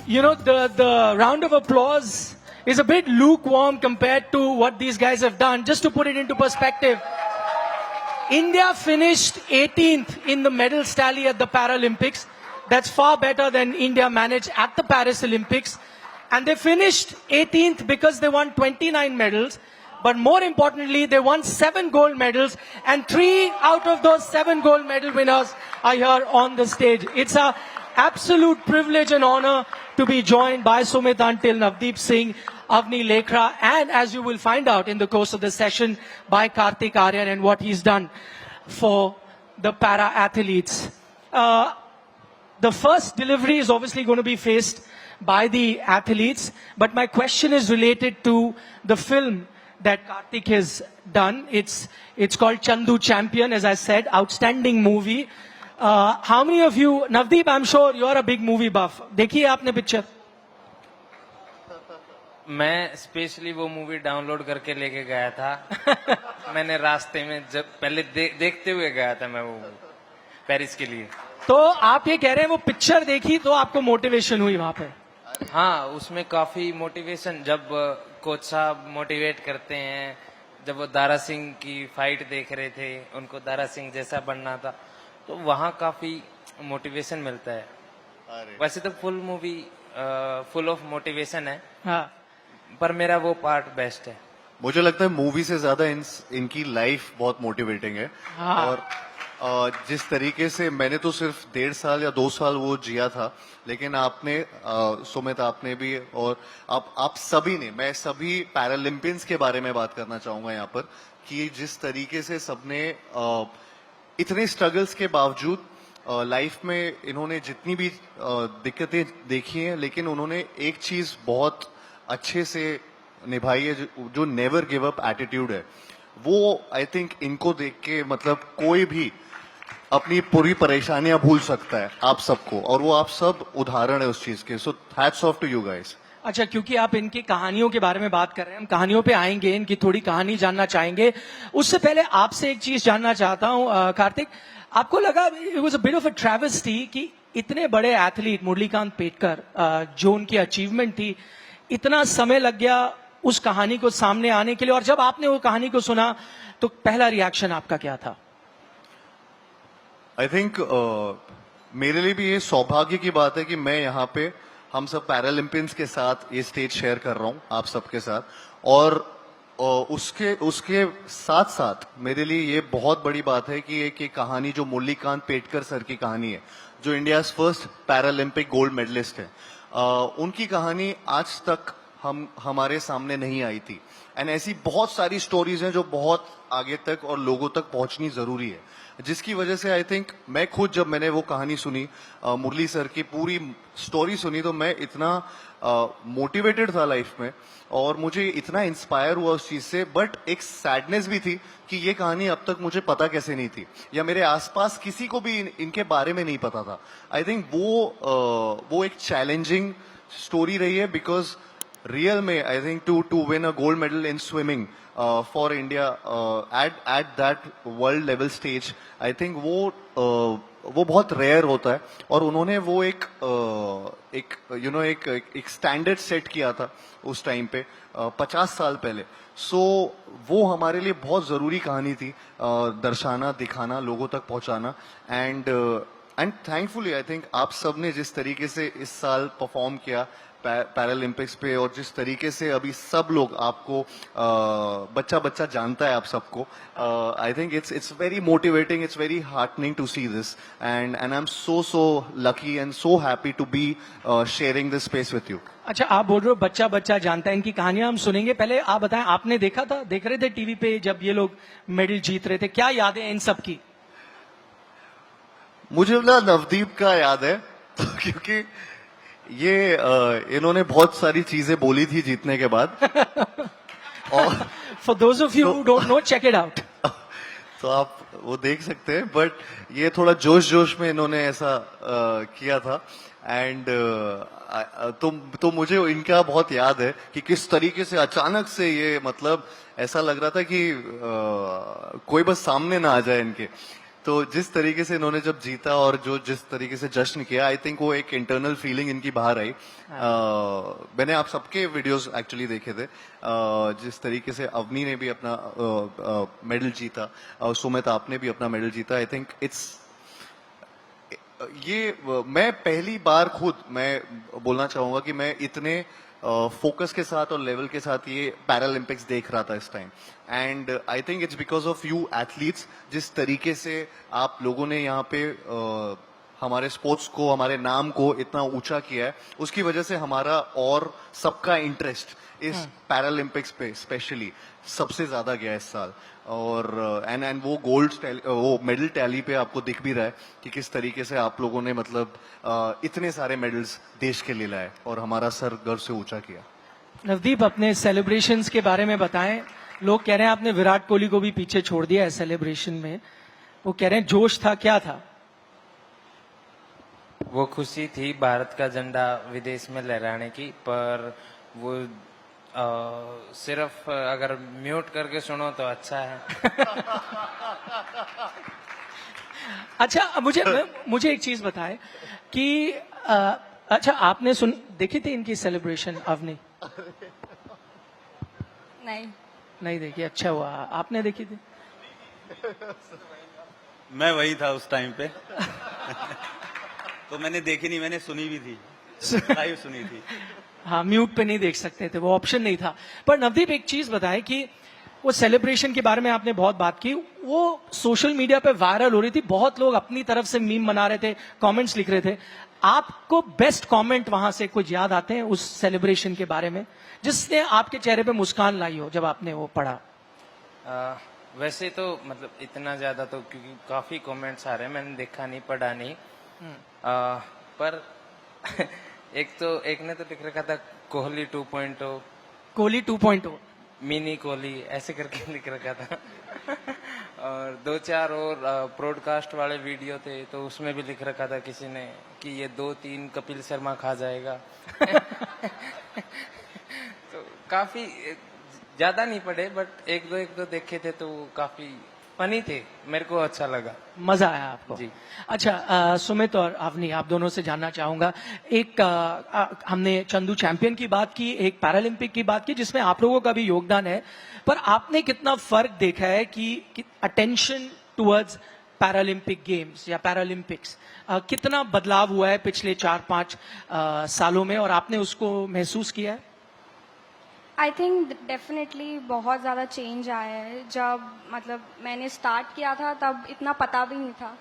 You know, the round of applause is a bit lukewarm compared to what these guys have done. Just to put it into perspective, India finished 18th in the medal tally at the Paralympics. That's far better than India managed at the Paris Olympics. And they finished 18th because they won 29 medals. But more importantly, they won 7 gold medals, and 3 out of those 7 gold medal winners are here on the stage. It's an absolute privilege and honor to be joined by Sumit Antil, Navdeep Singh, Avni Lekra, and as you will find out in the course of the session, by Kartik Aaryan and what he's done for the para athletes. The first delivery is obviously going to be faced by the athletes, but my question is related to the film that Kartik has done. It's called Chandu Champion, as I said, outstanding movie. How many of you, Navdeep, I'm sure you are a big movie buff. देखी है आपने picture? मैं specially वो movie download करके लेके गया था. मैंने रास्ते में जब पहले देखते हुए गया था मैं वो पेरिस के लिए. तो आप ये कह रहे हैं वो पिक्चर देखी तो आपको मोटिवेशन हुई वहां पे? हाँ, उसमें काफी मोटिवेशन, जब कोच साहब मोटिवेट करते हैं, जब वो दारा सिंह की फाइट देख रहे थे, उनको दारा सिंह जैसा बनना था, तो वहाँ काफी मोटिवेशन मिलता है. वैसे तो full movie full of motivation है. हाँ. पर मेरा वो पार्ट बेस्ट है. मुझे लगता है मूवी से ज्यादा इनकी लाइफ बहुत मोटिवेटिंग है. हाँ. और जिस तरीके से मैंने तो सिर्फ 1.5 साल या 2 साल वो जिया था, लेकिन आपने सुमित, आपने भी, और आप सभी ने, मैं सभी पैरालंपियंस के बारे में बात करना चाहूंगा यहाँ पर, कि जिस तरीके से सबने इतने स्ट्रगल्स के बावजूद लाइफ में इन्होंने जितनी भी दिक्कतें देखी हैं, लेकिन उन्होंने एक चीज बहुत अच्छे से निभाई है, जो नेवर गिव अप एटीट्यूड है. वो आई थिंक इनको देख के मतलब कोई भी अपनी पूरी परेशानियां भूल सकता है आप सबको, और वो आप सब उदाहरण है उस चीज के. So hats off to you guys. अच्छा, क्योंकि आप इनकी कहानियों के बारे में बात कर रहे हैं, हम कहानियों पे आएंगे, इनकी थोड़ी कहानी जानना चाहेंगे. उससे पहले आपसे एक चीज जानना चाहता हूं कार्तिक, आपको लगा it was a bit of a travesty कि इतने बड़े एथलीट मुरलीकांत पेटकर, जो उनकी अचीवमेंट थी, इतना समय लग गया उस कहानी को सामने आने के लिए, और जब आपने वो कहानी को सुना तो पहला रिएक्शन आपका क्या था? आई थिंक मेरे लिए भी ये सौभाग्य की बात है कि मैं यहाँ पे हम सब पैरालंपियंस के साथ ये स्टेज शेयर कर रहा हूँ आप सबके साथ, और उसके साथ साथ मेरे लिए ये बहुत बड़ी बात है कि एक कहानी जो मुरलीकांत पेटकर सर की कहानी है, जो India first Paralympic gold medalist है, उनकी कहानी आज तक हमारे सामने नहीं आई थी. एंड ऐसी बहुत सारी स्टोरीज हैं जो बहुत आगे तक और लोगों तक पहुंचनी जरूरी है, जिसकी वजह से आई थिंक मैं खुद, जब मैंने वो कहानी सुनी, मुरली सर की पूरी स्टोरी सुनी, तो मैं इतना मोटिवेटेड था लाइफ में, और मुझे इतना इंस्पायर हुआ उस चीज से. बट एक सैडनेस भी थी कि ये कहानी अब तक मुझे पता कैसे नहीं थी, या मेरे आसपास किसी को भी इनके बारे में नहीं पता था. आई थिंक वो एक चैलेंजिंग स्टोरी रही है, बिकॉज रियल में I think to win a gold medal in swimming for India at that world level stage, I think वो बहुत रेयर होता है. और उन्होंने वो एक स्टैंडर्ड सेट किया था उस टाइम पे 50 साल पहले. सो वो हमारे लिए बहुत जरूरी कहानी थी, दर्शाना, दिखाना, लोगों तक पहुंचाना. एंड थैंकफुली आई थिंक आप सब ने जिस तरीके से इस साल परफॉर्म किया पैरालंपिक्स पे, और जिस तरीके से अभी सब लोग आपको बच्चा बच्चा जानता है आप सबको, I think it's very motivating, it's very heartening to see this, and I am so lucky and so happy to be sharing this space with you. अच्छा, आप बोल रहे हो बच्चा बच्चा जानता है, इनकी कहानियां हम सुनेंगे. पहले आप बताएं, आपने देखा था, देख रहे थे टीवी पे जब ये लोग मेडल जीत रहे थे, क्या यादें इन सब की? मुझे ना नवदीप का याद है, तो क्योंकि ये इन्होंने बहुत सारी चीजें बोली थी जीतने के बाद. और for those of you who don't know, check it out. तो आप वो देख सकते हैं, बट ये थोड़ा जोश में इन्होंने ऐसा किया था. एंड तो मुझे इनका बहुत याद है कि किस तरीके से अचानक से ये, मतलब ऐसा लग रहा था कि कोई बस सामने ना आ जाए इनके. तो जिस तरीके से इन्होंने जब जीता और जो जिस तरीके से जश्न किया, आई थिंक वो एक इंटरनल फीलिंग इनकी बाहर आई। मैंने आप सबके वीडियोस एक्चुअली देखे थे। जिस तरीके से अवनी ने भी अपना मेडल जीता, सुमित आपने भी अपना मेडल जीता, आई थिंक मैं पहली बार खुद मैं बोलना चाहूंगा कि मैं इतने फोकस के साथ और लेवल के साथ ये पैरालंपिक्स देख रहा था इस time. And I think it's because of you athletes, जिस तरीके से आप लोगों ने यहाँ पे हमारे स्पोर्ट्स को, हमारे नाम को इतना ऊंचा किया है, उसकी वजह से हमारा और सबका इंटरेस्ट इस पैरालंपिक्स पे स्पेशली सबसे ज्यादा गया इस साल। और एंड वो वो मेडल टैली पे आपको दिख भी रहा है कि किस तरीके से आप लोगों ने मतलब इतने सारे मेडल्स देश के लिए लाए और हमारा सर गर्व से ऊंचा किया। नवदीप, अपने सेलिब्रेशंस के बारे में बताएं। लोग कह रहे हैं आपने विराट कोहली को भी पीछे छोड़ दिया है सेलिब्रेशन में। वो कह रहे हैं जोश था, क्या था? वो खुशी थी भारत का झंडा विदेश में लहराने की, पर वो सिर्फ अगर म्यूट करके सुनो तो अच्छा है। अच्छा, मुझे एक चीज बताएं कि अच्छा, आपने देखी थी इनकी सेलिब्रेशन अवनी? नहीं देखी। अच्छा हुआ आपने देखी थी। मैं वही था उस टाइम पे। तो मैंने देखी नहीं, मैंने सुनी भी थी, लाइव सुनी थी। हाँ, म्यूट पे नहीं देख सकते थे, वो ऑप्शन नहीं था। पर नवदीप, एक चीज बताएं कि वो सेलिब्रेशन के बारे में आपने बहुत बात की, वो सोशल मीडिया पे वायरल हो रही थी, बहुत लोग अपनी तरफ से मीम बना रहे थे, कमेंट्स लिख रहे थे। आपको बेस्ट कमेंट वहां से कुछ याद आते हैं उस सेलिब्रेशन के बारे में, जिसने आपके चेहरे पे मुस्कान लाई हो जब आपने वो पढ़ा? वैसे तो मतलब इतना ज्यादा तो, क्योंकि काफी कमेंट्स आ रहे हैं, मैंने देखा नहीं, पढ़ा नहीं। पर एक ने तो लिख रखा था कोहली 2.0, कोहली 2.0, मिनी कोहली ऐसे करके लिख रखा था। और 2-4 और ब्रॉडकास्ट वाले वीडियो थे, तो उसमें भी लिख रखा था किसी ने कि ये 2-3 कपिल शर्मा खा जाएगा। तो काफी ज्यादा नहीं पढ़े, बट एक दो देखे थे, तो काफी फनी थे, मेरे को अच्छा लगा, मजा आया आपको जी। अच्छा, सुमित और अवनी, आप दोनों से जानना चाहूंगा, एक हमने चंदू चैंपियन की बात की, एक पैरालंपिक की बात की जिसमें आप लोगों का भी योगदान है, पर आपने कितना फर्क देखा है कि अटेंशन टुवर्ड्स पैरालंपिक गेम्स या पैरालंपिक्स, कितना बदलाव हुआ है पिछले 4-5 सालों में, और आपने उसको महसूस किया है? आई थिंक डेफिनेटली बहुत ज़्यादा चेंज आया है। जब मतलब मैंने स्टार्ट किया था तब इतना पता भी नहीं था,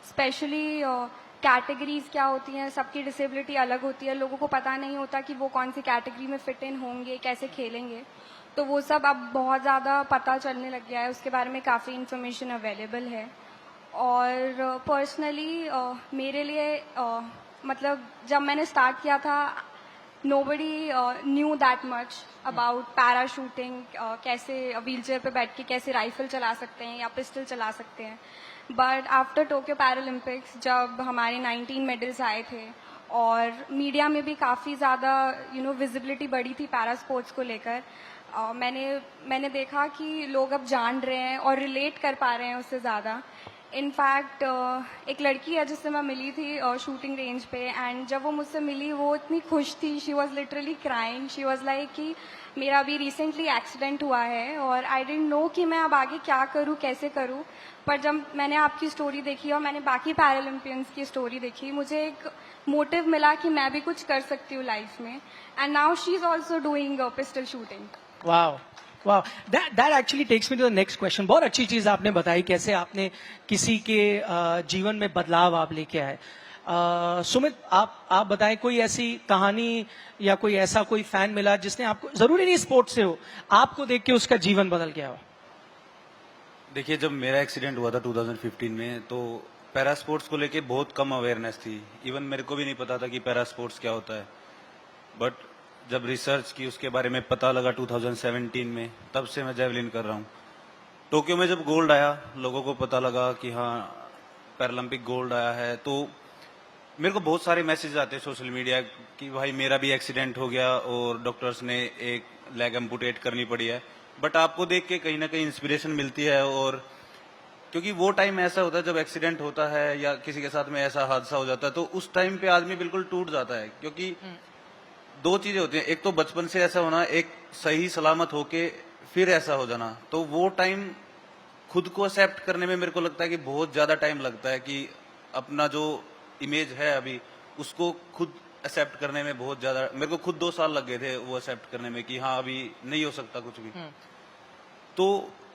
स्पेशली कैटेगरीज क्या होती हैं, सबकी डिसेबिलिटी अलग होती है, लोगों को पता नहीं होता कि वो कौन सी कैटेगरी में फिट इन होंगे, कैसे खेलेंगे। तो वो सब अब बहुत ज़्यादा पता चलने लग गया है, उसके बारे में काफ़ी इन्फॉर्मेशन अवेलेबल है। और पर्सनली मेरे लिए मतलब जब मैंने स्टार्ट किया था, nobody knew that much about parachuting, कैसे व्हीलचेयर पे बैठ के कैसे राइफल चला सकते हैं या पिस्टल चला सकते हैं। बट आफ्टर टोक्यो पैरालंपिक्स जब हमारे 19 मेडल्स आए थे और मीडिया में भी काफ़ी ज़्यादा विजिबिलिटी बढ़ी थी पैरा स्पोर्ट्स को लेकर, मैंने देखा कि लोग अब जान रहे हैं और रिलेट कर पा रहे हैं उससे ज़्यादा। इनफैक्ट एक लड़की है जिससे मैं मिली थी शूटिंग रेंज पे, एंड जब वो मुझसे मिली वो इतनी खुश थी, she was literally crying, she was like कि मेरा अभी रिसेंटली एक्सीडेंट हुआ है और आई डिडंट नो कि मैं अब आगे क्या करूँ, कैसे करूँ। पर जब मैंने आपकी स्टोरी देखी और मैंने बाकी पैरालंपियंस की स्टोरी देखी, मुझे एक मोटिव मिला कि मैं भी कुछ कर सकती हूँ लाइफ में। And now she is also doing pistol shooting. वाह वाह, that actually takes me to the next question. बहुत अच्छी चीज आपने बताई, कैसे आपने किसी के जीवन में बदलाव आप लेके आए। सुमित, आप बताएं, कोई ऐसी कहानी या कोई ऐसा कोई फैन मिला जिसने आपको, जरूरी नहीं स्पोर्ट्स से हो, आपको देख के उसका जीवन बदल गया हो? देखिए, जब मेरा एक्सीडेंट हुआ था 2015 में, तो पैरा स्पोर्ट्स को लेके बहुत कम अवेयरनेस थी। इवन मेरे को भी नहीं पता था कि पैरा स्पोर्ट्स क्या होता है। बट जब रिसर्च की, उसके बारे में पता लगा 2017 में, तब से मैं जेवलिन कर रहा हूँ। टोक्यो में जब गोल्ड आया, लोगों को पता लगा कि हाँ पैरालंपिक गोल्ड आया है, तो मेरे को बहुत सारे मैसेज आते हैं सोशल मीडिया कि भाई मेरा भी एक्सीडेंट हो गया और डॉक्टर्स ने एक लेग एम्पुटेट करनी पड़ी है। बट आपको देख के कहीं ना कहीं इंस्पिरेशन मिलती है और क्योंकि वो टाइम ऐसा होता है जब एक्सीडेंट होता है या किसी के साथ में ऐसा हादसा हो जाता है, तो उस टाइम पे आदमी बिल्कुल टूट जाता है। क्योंकि दो चीजें होती हैं, एक तो बचपन से ऐसा होना, एक सही सलामत होके फिर ऐसा हो जाना। तो वो टाइम खुद को एक्सेप्ट करने में मेरे को लगता है कि बहुत ज्यादा टाइम लगता है, कि अपना जो इमेज है अभी उसको खुद एक्सेप्ट करने में बहुत ज्यादा, मेरे को खुद 2 साल लग गए थे वो एक्सेप्ट करने में कि हाँ अभी नहीं हो सकता कुछ भी। तो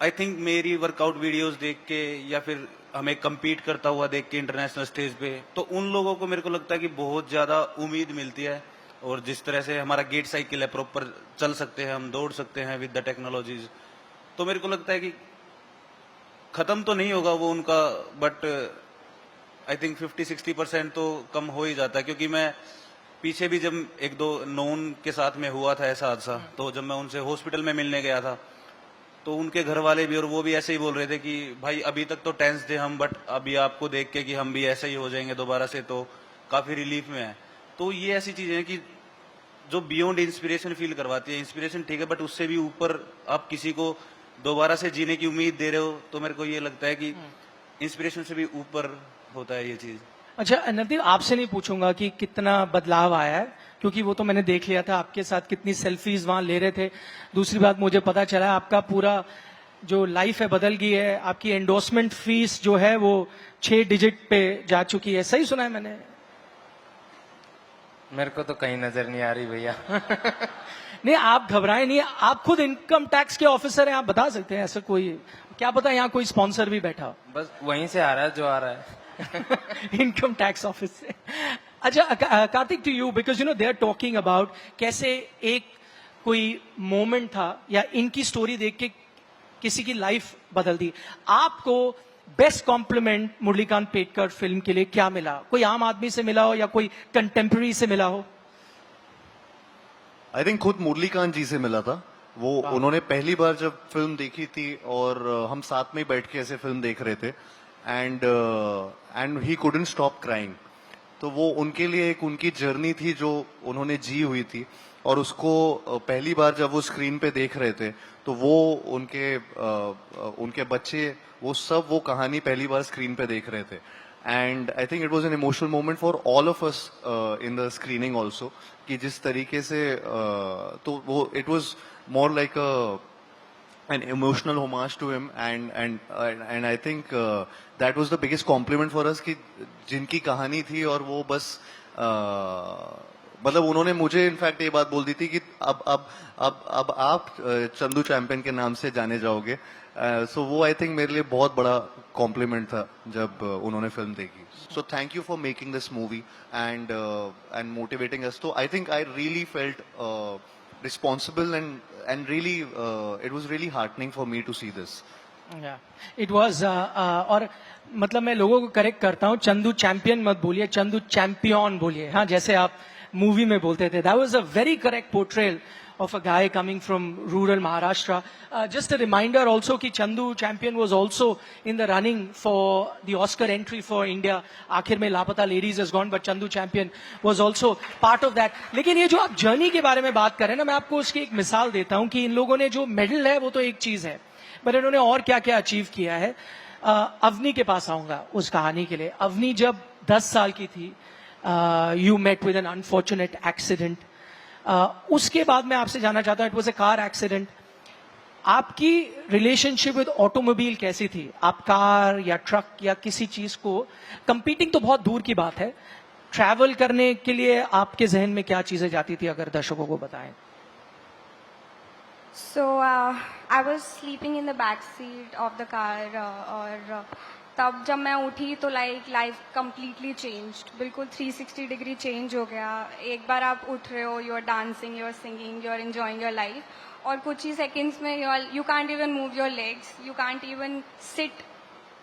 आई थिंक मेरी वर्कआउट वीडियोस देख के या फिर हमें compete करता हुआ देख के इंटरनेशनल स्टेज पे, तो उन लोगों को मेरे को लगता है कि बहुत ज्यादा उम्मीद मिलती है। और जिस तरह से हमारा गेट साइकिल है, प्रॉपर चल सकते हैं हम, दौड़ सकते हैं विद द टेक्नोलॉजीज, तो मेरे को लगता है कि खत्म तो नहीं होगा वो उनका, बट आई थिंक 50-60% तो कम हो ही जाता है। क्योंकि मैं पीछे भी जब 1-2 नोन के साथ में हुआ था ऐसा हादसा, तो जब मैं उनसे हॉस्पिटल में मिलने गया था, तो उनके घर वाले भी और वो भी ऐसे ही बोल रहे थे कि भाई अभी तक तो टेंस थे हम, बट अभी आपको देख के कि हम भी ऐसे ही हो जाएंगे दोबारा से, तो काफी रिलीफ में है। तो ये ऐसी चीजें हैं कि जो बियॉन्ड इंस्पिरेशन फील करवाती है। इंस्पिरेशन ठीक है, बट उससे भी ऊपर आप किसी को दोबारा से जीने की उम्मीद दे रहे हो, तो मेरे को ये लगता है कि इंस्पिरेशन से भी ऊपर होता है ये चीज। अच्छा नवदीप, आपसे नहीं पूछूंगा कि कितना बदलाव आया है, क्योंकि वो तो मैंने देख लिया था, आपके साथ कितनी सेल्फीज वहां ले रहे थे। दूसरी बात मुझे पता चला आपका पूरा जो लाइफ है बदल गई है, आपकी एंडोर्समेंट फीस जो है वो 6 डिजिट पे जा चुकी है। सही सुना है मैंने? मेरे को तो कहीं नजर नहीं आ रही भैया। नहीं आप घबराएं नहीं, आप खुद इनकम टैक्स के ऑफिसर हैं, आप बता सकते हैं। ऐसा कोई, क्या पता यहाँ कोई स्पॉन्सर भी बैठा हो। बस वहीं से आ रहा है जो आ रहा है। इनकम टैक्स ऑफिस से। अच्छा Kartik, to you, because you know they are talking about कैसे एक कोई मोमेंट था या इनकी स्टोरी देख के किसी की लाइफ बदल दी। आपको best compliment Murlikant Petkar film के लिए क्या मिला? कोई आम आदमी से मिला हो या कोई कंटेम्प्रेरी से मिला हो? आई थिंक खुद मुरलीकांत जी से मिला था। वो उन्होंने पहली बार जब फिल्म देखी थी और हम साथ में ही बैठ के ऐसे फिल्म देख रहे थे, and he couldn't stop crying. तो वो उनके लिए एक उनकी जर्नी थी जो उन्होंने जी हुई थी, और उसको पहली बार जब वो स्क्रीन पे देख रहे थे तो वो उनके बच्चे वो सब वो कहानी पहली बार स्क्रीन पे देख रहे थे। And I think it was an emotional moment for all of us in the screening also, कि जिस तरीके से तो वो it was more like an emotional homage to him, and I think that was the biggest compliment for us कि जिनकी कहानी थी और वो बस मतलब उन्होंने मुझे इनफैक्ट ये बात बोल दी थी कि अब आप चंदू चैंपियन के नाम से जाने जाओगे। सो वो आई थिंक मेरे लिए बहुत बड़ा कॉम्प्लीमेंट था जब उन्होंने फिल्म देखी। So thank you for making this movie and motivating us. तो I think I really felt responsible, and really it was really heartening for me to see this. It was और मतलब मैं लोगों को करेक्ट करता हूँ, Chandu champion मत बोलिए, चंदू चैंपियन बोलिए, हाँ, जैसे आप मूवी में बोलते थे। That was a very correct portrayal of a guy coming from rural Maharashtra. Just a reminder also कि Chandu Champion was also in the running for the Oscar entry for India. आखिर में लापता Ladies has gone, but Chandu Champion was also part of that. लेकिन ये जो आप journey के बारे में बात कर रहे हैं ना, मैं आपको उसकी एक मिसाल देता हूँ कि इन लोगों ने जो मेडल है वो तो एक चीज है, पर इन्होंने और क्या क्या अचीव किया है। अवनी के पास आऊंगा उस कहानी के लिए। अवनी जब 10 साल की थी, you met with an unfortunate accident. उसके बाद मैं आपसे जानना चाहता हूं, it was a car accident, आपकी रिलेशनशिप विद ऑटोमोबाइल कैसी थी? आप कार या ट्रक या किसी चीज को, कंपीटिंग तो बहुत दूर की बात है, ट्रैवल करने के लिए आपके जहन में क्या चीजें जाती थी, अगर दर्शकों को बताएं। So I was sleeping in the back seat of the car और तब जब मैं उठी तो लाइफ कम्प्लीटली चेंज्ड, बिल्कुल 360 डिग्री चेंज हो गया। एक बार आप उठ रहे हो, you are dancing, you are singing, you are enjoying your life, और कुछ ही सेकेंड्स में you can't even move your legs, you can't even sit.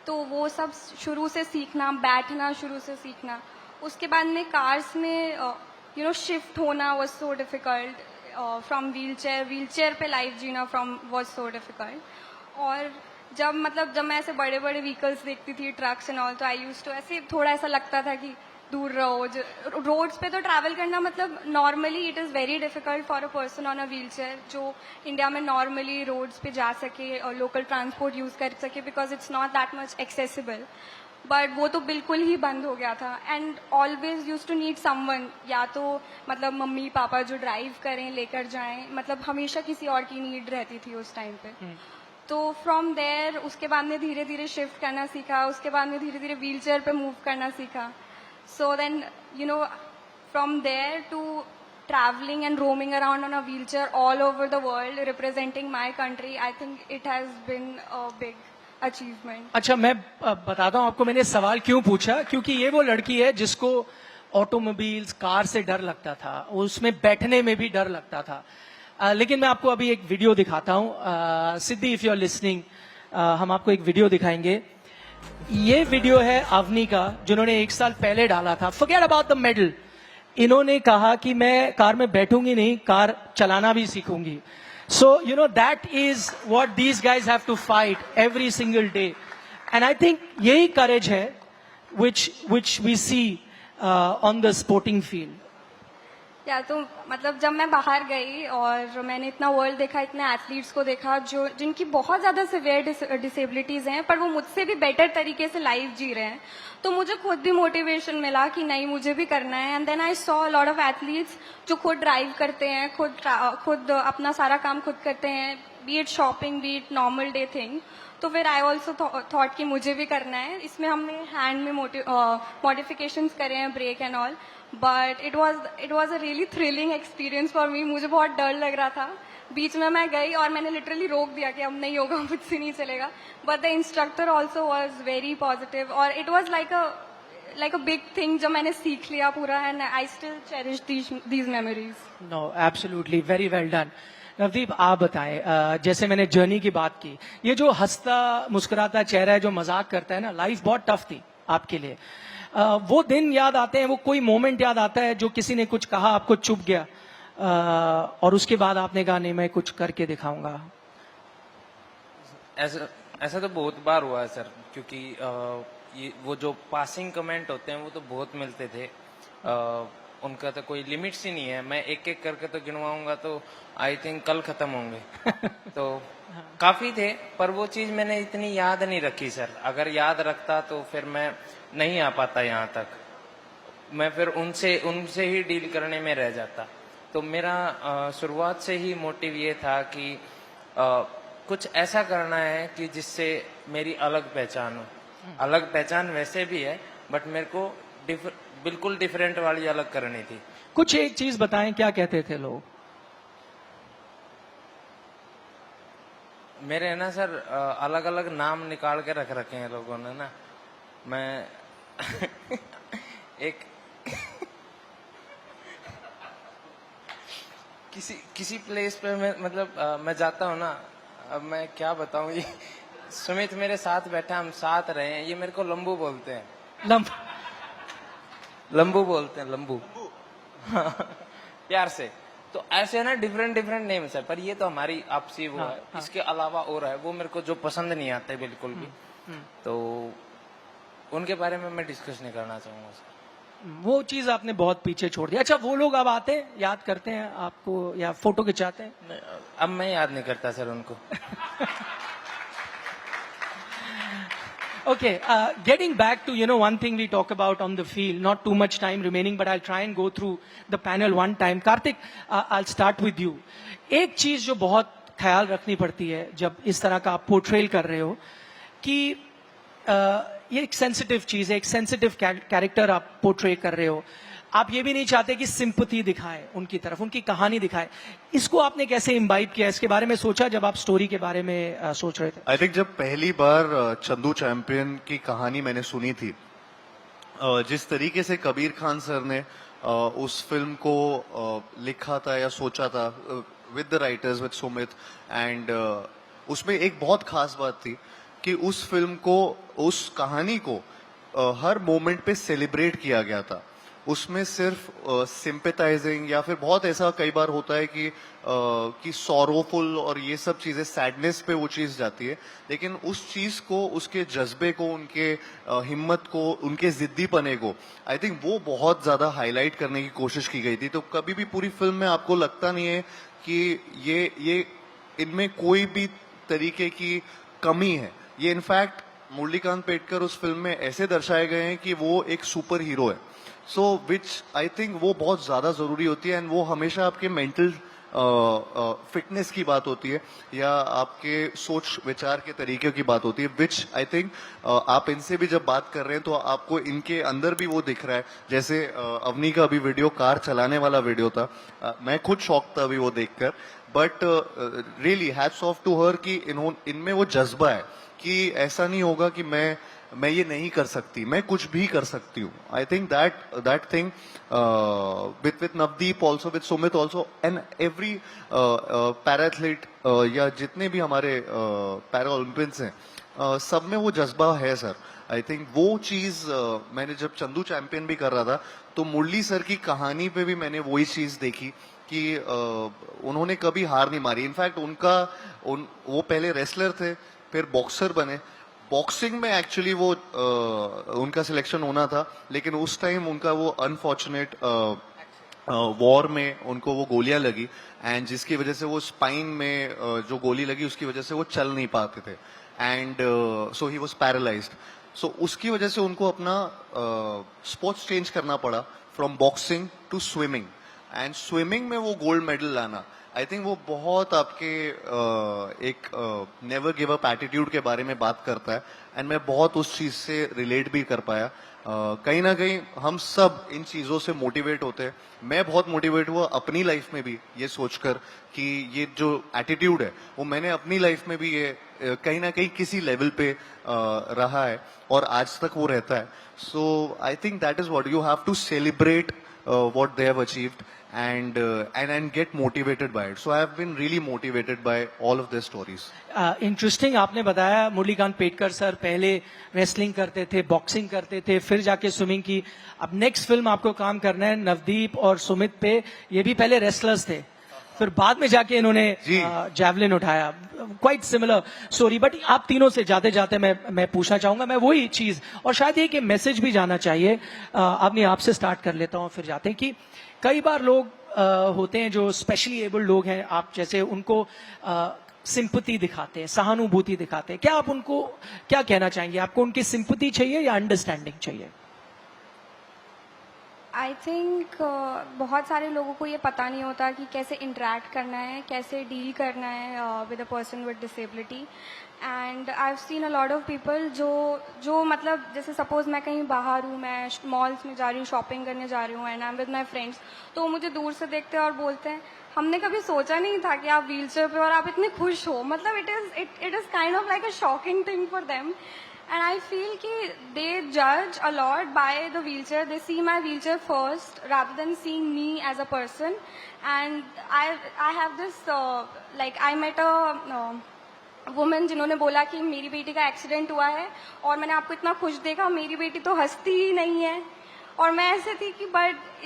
तो वो सब शुरू से सीखना, बैठना शुरू से सीखना। उसके बाद में कार्स में शिफ्ट होना was so difficult, from wheelchair पे लाइफ जीना वॉज सो डिफिकल्ट। और जब मैं ऐसे बड़े बड़े व्हीकल्स देखती थी, ट्रक्स एंड ऑल, तो आई यूज्ड टू ऐसे थोड़ा ऐसा लगता था कि दूर रहो. रोड्स पे तो ट्रैवल करना मतलब normally it is very difficult for a person on a wheelchair जो इंडिया में नॉर्मली रोड्स पे जा सके और लोकल ट्रांसपोर्ट यूज़ कर सके because it's not that much accessible. But वो तो बिल्कुल ही बंद हो गया था. And always use to need someone, या तो मतलब मम्मी पापा जो ड्राइव करें लेकर जाएं, मतलब हमेशा किसी और की नीड रहती थी उस टाइम पे. तो फ्रॉम देयर उसके बाद में धीरे धीरे शिफ्ट करना सीखा, उसके बाद में धीरे धीरे व्हील चेयर पे मूव करना सीखा. So then you know from there to traveling and roaming around on a wheelchair all over the world representing my country, I think it has been a big achievement. अच्छा, मैं बताता हूँ आपको मैंने सवाल क्यों पूछा, क्योंकि ये वो लड़की है जिसको ऑटोमोबाइल्स, कार से डर लगता था, उसमें बैठने में भी डर लगता था. लेकिन मैं आपको अभी एक वीडियो दिखाता हूँ. सिद्धि, इफ यू आर लिसनिंग, हम आपको एक वीडियो दिखाएंगे. ये वीडियो है अवनी का, जिन्होंने 1 साल पहले डाला था. Forget about the medal. इन्होंने कहा कि मैं कार में बैठूंगी नहीं, कार चलाना भी सीखूंगी. So, you know, that is what these guys have to fight every single day. And I think यही courage है which we see on the sporting field. या तो मतलब जब मैं बाहर गई और मैंने इतना वर्ल्ड देखा, इतने एथलीट्स को देखा जो जिनकी बहुत ज़्यादा सिवियर डिसेबिलिटीज़ हैं पर वो मुझसे भी बेटर तरीके से लाइफ जी रहे हैं, तो मुझे खुद भी मोटिवेशन मिला कि नहीं मुझे भी करना है. And then I saw a lot of athletes जो खुद ड्राइव करते हैं, खुद अपना सारा काम खुद करते हैं, B it shopping, B it normal day thing. तो फिर आई ऑल्सो थॉट कि मुझे भी करना है. इसमें हमने हैंड में मॉडिफिकेशंस करे हैं, brake and all. But it was a really thrilling experience for me. मुझे बहुत डर लग रहा था. बीच में मैं गई और मैंने लिटरली रोक दिया कि अब नहीं होगा, मुझसे नहीं चलेगा. But the instructor also was very positive और it was like a big thing जो मैंने सीख लिया पूरा. And I still cherish these memories. No, absolutely, very well done. Navdeep, आप बताएं, जैसे मैंने जर्नी की बात की, ये जो हंसता मुस्कुराता चेहरा है, जो मजाक करता है ना, लाइफ बहुत टफ थी आपके लिए. वो दिन याद आते हैं, वो कोई मोमेंट याद आता है जो किसी ने कुछ कहा, आपको चुभ गया, और उसके बाद आपने कहा नहीं मैं कुछ करके दिखाऊंगा? ऐसा तो बहुत बार हुआ है सर, क्योंकि ये वो जो पासिंग कमेंट होते हैं वो तो बहुत मिलते थे. उनका तो कोई लिमिट्स ही नहीं है. मैं एक एक करके तो गिनवाऊंगा तो आई थिंक कल खत्म होंगे. तो काफी थे, पर वो चीज मैंने इतनी याद नहीं रखी सर. अगर याद रखता तो फिर मैं नहीं आ पाता यहाँ तक. मैं फिर उनसे ही डील करने में रह जाता. तो मेरा शुरुआत से ही मोटिव ये था कि कुछ ऐसा करना है कि जिससे मेरी अलग पहचान हो. अलग पहचान वैसे भी है, बट मेरे को बिल्कुल डिफरेंट वाली अलग करनी थी. कुछ एक चीज बताएं, क्या कहते थे लोग? मेरे है ना सर, अलग अलग नाम निकाल के रख रखे हैं लोगों ने ना. मैं एक किसी प्लेस पे मैं मतलब मैं जाता हूँ ना, अब मैं क्या बताऊँ. ये सुमित मेरे साथ बैठा, हम साथ रहे हैं, ये मेरे को लंबू बोलते हैं. लंबू बोलते हैं, लंबू. प्यार से. तो ऐसे है ना, डिफरेंट नेम्स है, पर ये तो हमारी आपसी वो है. इसके अलावा और है, वो मेरे को जो पसंद नहीं आते बिल्कुल भी. तो उनके बारे में मैं डिस्कस नहीं करना चाहूंगा सर. वो चीज आपने बहुत पीछे छोड़ दिया. अच्छा, वो लोग अब आते हैं, याद करते हैं आपको या फोटो खिंचाते हैं? अब मैं याद नहीं करता सर उनको. Okay, getting back to, one thing we talk about on the field, not too much time remaining, but I'll try and go through the panel one time. Karthik, I'll start with you. एक चीज जो बहुत ख्याल रखनी पड़ती है जब इस तरह का आप पोर्ट्रेल कर रहे हो, कि ये एक सेंसिटिव चीज है, एक सेंसिटिव कैरेक्टर आप पोर्ट्रे कर रहे हो. आप ये भी नहीं चाहते कि सिंपैथी दिखाए उनकी तरफ, उनकी कहानी दिखाए. इसको आपने कैसे इम्बाइब किया, इसके बारे में सोचा जब आप स्टोरी के बारे में सोच रहे थे? आई थिंक जब पहली बार चंदू चैंपियन की कहानी मैंने सुनी थी, जिस तरीके से कबीर खान सर ने उस फिल्म को लिखा था या सोचा था with the writers, with Sumit, and उसमें एक बहुत खास बात थी कि उस फिल्म को, उस कहानी को हर मोमेंट पे सेलिब्रेट किया गया था. उसमें सिर्फ सिंपेथाइजिंग या फिर बहुत ऐसा कई बार होता है कि सॉरोफुल और ये सब चीजें सैडनेस पे वो चीज जाती है, लेकिन उस चीज को, उसके जज्बे को, उनके हिम्मत को, उनके जिद्दीपने को आई थिंक वो बहुत ज्यादा हाईलाइट करने की कोशिश की गई थी। तो कभी भी पूरी फिल्म में आपको लगता नहीं है कि ये इनमें कोई भी तरीके की कमी है। ये इनफैक्ट मुरलीकांत पेडकर उस फिल्म में ऐसे दर्शाए गए हैं कि वो एक सुपर हीरो है। सो विच आई थिंक वो बहुत ज्यादा जरूरी होती है, एंड वो हमेशा आपके मेंटल फिटनेस की बात होती है या आपके सोच विचार के तरीके की बात होती है, विच आई थिंक आप इनसे भी जब बात कर रहे हैं तो आपको इनके अंदर भी वो दिख रहा है। जैसे अवनी का अभी वीडियो कार चलाने वाला वीडियो था, मैं खुद शॉक था अभी वो देखकर, but really hats off to her कि इनमें वो जज्बा है कि ऐसा नहीं होगा कि मैं ये नहीं कर सकती, मैं कुछ भी कर सकती हूँ। I think that thing with Navdeep also, with Sumit also, and every para athlete या जितने भी हमारे पैरा ओलंपियंस हैं, सब में वो जज्बा है सर। आई थिंक वो चीज मैंने जब चंदू चैंपियन भी कर रहा था तो मुरली सर की कहानी पे भी मैंने वही चीज देखी कि उन्होंने कभी हार नहीं मारी। इनफैक्ट वो पहले रेसलर थे, फिर बॉक्सर बने। बॉक्सिंग में एक्चुअली वो उनका सिलेक्शन होना था, लेकिन उस टाइम उनका वो अनफॉर्चुनेट वॉर में उनको वो गोलियां लगी, एंड जिसकी वजह से वो स्पाइन में जो गोली लगी उसकी वजह से वो चल नहीं पाते थे, and so he was paralysed. So उसकी वजह से उनको अपना स्पोर्ट्स चेंज करना पड़ा from boxing to swimming, and swimming में वो गोल्ड मेडल लाना, आई थिंक वो बहुत आपके एक नेवर गिव अप एटीट्यूड के बारे में बात करता है, एंड मैं बहुत उस चीज से रिलेट भी कर पाया। कहीं ना कहीं हम सब इन चीजों से मोटिवेट होते हैं। मैं बहुत मोटिवेट हुआ अपनी लाइफ में भी ये सोचकर कि ये जो एटीट्यूड है वो मैंने अपनी लाइफ में भी ये कहीं ना कहीं किसी लेवल पे रहा है और आज तक वो रहता है। So I think that is what you have to celebrate what they have achieved and get motivated by it. So I have been really motivated by all of their stories. Interesting आपने बताया, Murlikant Pedkar sir पहले wrestling करते थे, boxing करते थे, फिर जाके swimming की। अब नेक्स्ट फिल्म आपको काम करना है नवदीप और सुमित पे, ये भी पहले रेसलर्स थे, फिर बाद में जाके इन्होंने जैवलिन उठाया। Quite similar story. बट आप तीनों से जाते जाते मैं पूछना चाहूंगा, मैं वही चीज, और शायद ये कि मैसेज भी जाना चाहिए। अपनी आपसे स्टार्ट कर लेता हूँ, फिर जाते हैं कि कई बार लोग होते हैं जो स्पेशली एबल्ड लोग हैं, आप जैसे उनको सिंपैथी दिखाते हैं, सहानुभूति दिखाते हैं, क्या आप उनको क्या कहना चाहेंगे? आपको उनकी सिंपैथी चाहिए या अंडरस्टैंडिंग चाहिए? आई थिंक बहुत सारे लोगों को ये पता नहीं होता कि कैसे इंटरेक्ट करना है, कैसे डील करना है with a person with disability. And I have seen a lot of people जो मतलब जैसे सपोज मैं कहीं बाहर हूँ, मैं मॉल्स में जा रही हूँ, शॉपिंग करने जा रही हूँ, and I am with my friends, तो वो मुझे दूर से देखते हैं और बोलते हैं हमने कभी सोचा नहीं था कि आप व्हील चेयर पे और आप इतने खुश हो। मतलब it is kind of like a shocking thing for them. And I feel कि they judge a lot by the wheelchair. They see my wheelchair first rather than seeing me as a person. And I have this like I met a woman जिन्होंने बोला कि मेरी बेटी का accident हुआ है और मैंने आपको इतना खुश देखा, मेरी बेटी तो हंसती ही नहीं है। और मैं ऐसे थी कि but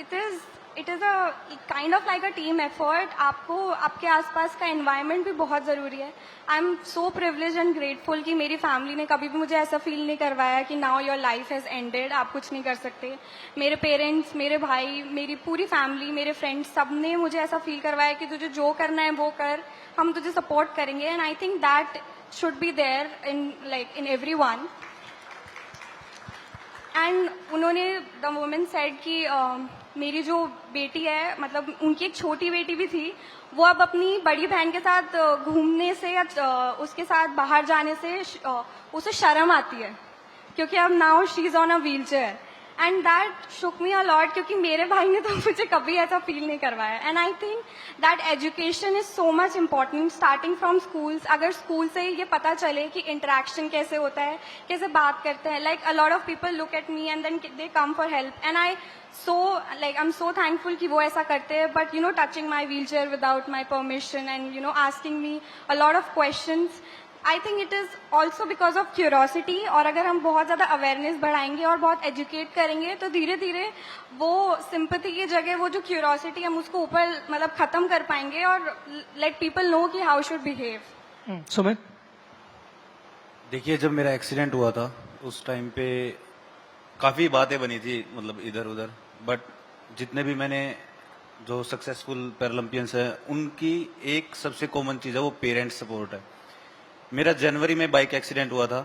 it is a kind of like a team effort. आपको आपके आसपास का एनवायरनमेंट भी बहुत ज़रूरी है। आई am so privilege and grateful कि मेरी फैमिली ने कभी भी मुझे ऐसा फील नहीं करवाया कि now your life has ended, आप कुछ नहीं कर सकते। मेरे पेरेंट्स, मेरे भाई, मेरी पूरी फैमिली, मेरे फ्रेंड्स, सब ने मुझे ऐसा फील करवाया कि तुझे जो करना है वो कर, हम तुझे सपोर्ट करेंगे। And I think that should be there in every one. And उन्होंने द वुमेन सेड कि मेरी जो बेटी है, मतलब उनकी एक छोटी बेटी भी थी, वो अब अपनी बड़ी बहन के साथ घूमने से या उसके साथ बाहर जाने से उसे शर्म आती है क्योंकि अब now she is on a wheel chair. And that Shuk me a lot क्योंकि मेरे भाई ने तो मुझे कभी ऐसा फील नहीं करवाया। And I think that education is so much important starting from schools. अगर स्कूल से ये पता चले कि इंटरेक्शन कैसे होता है, कैसे बात करते हैं, like a lot of people look at me and then they come for help. And I am so thankful कि वो ऐसा करते हैं। But you know touching my wheel chair without my permission and you know asking me a lot of questions, I think it is also because of curiosity, और अगर हम बहुत ज़्यादा अवेयरनेस बढ़ाएंगे और बहुत एजुकेट करेंगे तो धीरे धीरे वो सिंपैथी की जगह वो जो क्यूरोसिटी हम उसको ऊपर मतलब ख़त्म कर पाएंगे और लेट पीपल नो कि हाउ शुड बिहेव। सुमित, देखिए जब मेरा एक्सीडेंट हुआ था उस टाइम पे काफी बातें बनी थी मतलब इधर उधर, बट जितने भी मैंने जो सक्सेसफुल पैरालंपियंस हैं उनकी एक सबसे कॉमन चीज है वो पेरेंट्स सपोर्ट है। मेरा जनवरी में बाइक एक्सीडेंट हुआ था,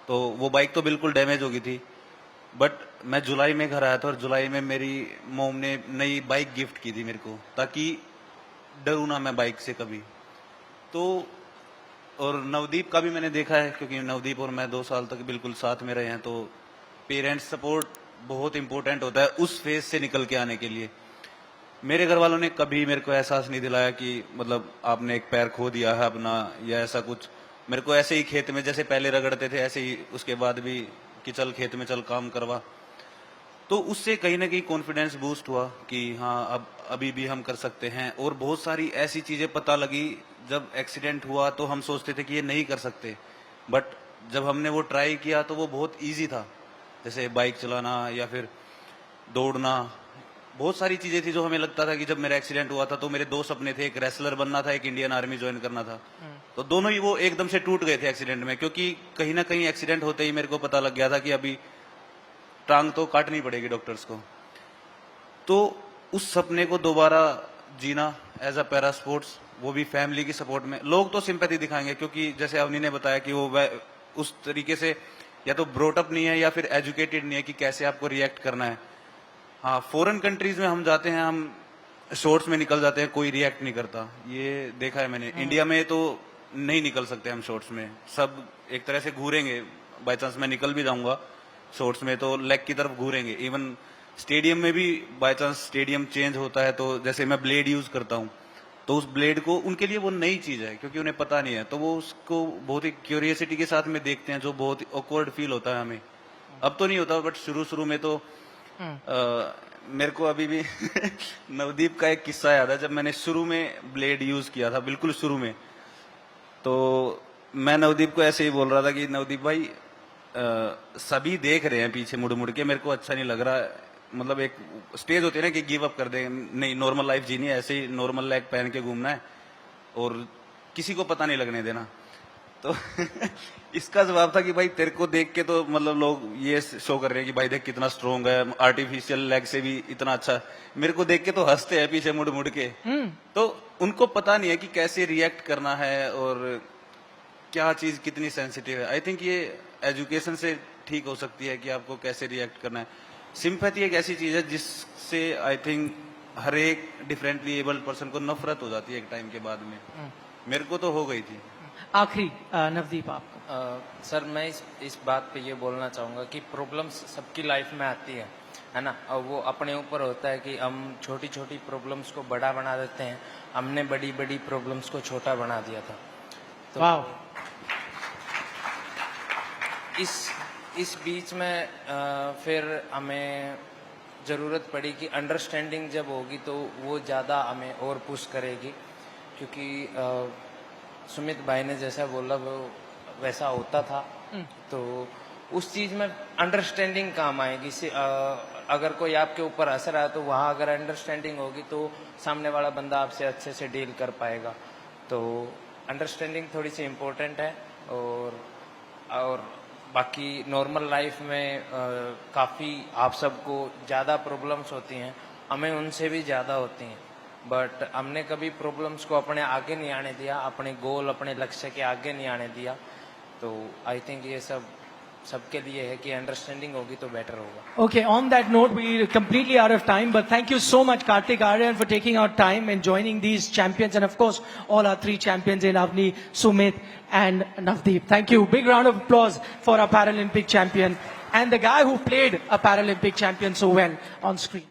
तो वो बाइक तो बिल्कुल डैमेज हो गई थी, बट मैं जुलाई में घर आया था और जुलाई में मेरी मॉम ने नई बाइक गिफ्ट की थी मेरे को, ताकि डरूं ना मैं बाइक से कभी। तो और नवदीप का भी मैंने देखा है, क्योंकि नवदीप और मैं 2 साल तक बिल्कुल साथ में रहे हैं, तो पेरेंट्स सपोर्ट बहुत इंपॉर्टेंट होता है उस फेज से निकल के आने के लिए। मेरे घर वालों ने कभी मेरे को एहसास नहीं दिलाया कि मतलब आपने एक पैर खो दिया है अपना या ऐसा कुछ। मेरे को ऐसे ही खेत में जैसे पहले रगड़ते थे ऐसे ही उसके बाद भी कि चल खेत में चल काम करवा, तो उससे कहीं ना कहीं कॉन्फिडेंस बूस्ट हुआ कि हाँ अब अभी भी हम कर सकते हैं। और बहुत सारी ऐसी चीजें पता लगी जब एक्सीडेंट हुआ तो हम सोचते थे कि ये नहीं कर सकते, बट जब हमने वो ट्राई किया तो वो बहुत इजी था, जैसे बाइक चलाना या फिर दौड़ना। बहुत सारी चीजें थी जो हमें लगता था कि जब मेरा एक्सीडेंट हुआ था तो मेरे 2 सपने थे, एक रेसलर बनना था, एक इंडियन आर्मी ज्वाइन करना था, तो दोनों ही वो एकदम से टूट गए थे एक्सीडेंट में। क्योंकि कहीं ना कहीं एक्सीडेंट होते ही मेरे को पता लग गया था कि अभी टांग तो काटनी पड़ेगी डॉक्टर्स को। तो उस सपने को दोबारा जीना एज अ पैरा स्पोर्ट्स, वो भी फैमिली की सपोर्ट में। लोग तो सिंपैथी दिखाएंगे क्योंकि जैसे अवनी ने बताया कि वो उस तरीके से या तो ब्रोटअप नहीं है या फिर एजुकेटेड नहीं है कि कैसे आपको रिएक्ट करना है। हाँ, फॉरेन कंट्रीज में हम जाते हैं, हम शॉर्ट्स में निकल जाते हैं, कोई रिएक्ट नहीं करता, ये देखा है मैंने। इंडिया में तो नहीं निकल सकते हम शॉर्ट्स में, सब एक तरह से घूरेंगे। बाई चांस मैं निकल भी जाऊंगा शॉर्ट्स में तो लेग की तरफ घूरेंगे। इवन स्टेडियम में भी बाई चांस स्टेडियम चेंज होता है तो जैसे मैं ब्लेड यूज करता हूँ तो उस ब्लेड को उनके लिए वो नई चीज है क्योंकि उन्हें पता नहीं है, तो वो उसको बहुत ही क्यूरियोसिटी के साथ में देखते हैं, जो बहुत ही ऑकवर्ड फील होता है हमें। अब तो नहीं होता, बट शुरू में तो मेरे को अभी भी नवदीप का एक किस्सा याद है। जब मैंने शुरू में ब्लेड यूज किया था, बिल्कुल शुरू में, तो मैं नवदीप को ऐसे ही बोल रहा था कि नवदीप भाई सभी देख रहे हैं पीछे मुड़ मुड़ के, मेरे को अच्छा नहीं लग रहा। मतलब एक स्टेज होती है ना कि गिव अप कर दे, नहीं नॉर्मल लाइफ जीनी है, ऐसे ही नॉर्मल लैग पहन के घूमना है और किसी को पता नहीं लगने देना। तो इसका जवाब था कि भाई तेरे को देख के तो मतलब लोग ये शो कर रहे हैं कि भाई देख कितना स्ट्रोंग है, आर्टिफिशियल लेग से भी इतना अच्छा। मेरे को देख के तो हंसते हैं पीछे मुड़ मुड़ के। तो उनको पता नहीं है कि कैसे रिएक्ट करना है और क्या चीज कितनी सेंसिटिव है। आई थिंक ये एजुकेशन से ठीक हो सकती है कि आपको कैसे रिएक्ट करना है। सिंपैथी एक ऐसी चीज है जिससे आई थिंक हर एक डिफरेंटली एबल्ड पर्सन को नफरत हो जाती है एक टाइम के बाद में। मेरे को तो हो गई थी। आखिरी नवदीप आपको। सर मैं इस बात पे ये बोलना चाहूँगा कि प्रॉब्लम्स सबकी लाइफ में आती है ना, और वो अपने ऊपर होता है कि हम छोटी छोटी प्रॉब्लम्स को बड़ा बना देते हैं। हमने बड़ी बड़ी प्रॉब्लम्स को छोटा बना दिया था। तो वाह, इस बीच में फिर हमें ज़रूरत पड़ी कि अंडरस्टैंडिंग जब होगी तो वो ज़्यादा हमें और पुश करेगी, क्योंकि सुमित भाई ने जैसा बोला वो वैसा होता था। तो उस चीज में अंडरस्टैंडिंग काम आएगी। अगर कोई आपके ऊपर असर आया तो वहाँ अगर अंडरस्टैंडिंग होगी तो सामने वाला बंदा आपसे अच्छे से डील कर पाएगा। तो अंडरस्टैंडिंग थोड़ी सी इम्पोर्टेंट है। और बाकी नॉर्मल लाइफ में काफ़ी आप सबको ज़्यादा प्रॉब्लम्स होती हैं, हमें उनसे भी ज़्यादा होती हैं, बट हमने कभी प्रॉब्लम्स को अपने आगे नहीं आने दिया, अपने गोल अपने लक्ष्य के आगे नहीं आने दिया। तो आई थिंक ये सब सबके लिए है कि अंडरस्टैंडिंग होगी तो बेटर होगा। Okay, on that note, we're completely out of time, but thank you so much, Kartik Aryan, for taking out time and joining these champions, and of course, all our 3 champions in Avni, Sumit, and Navdeep. Thank you. Big round of applause for our Paralympic champion and the guy who played a Paralympic champion so well on screen.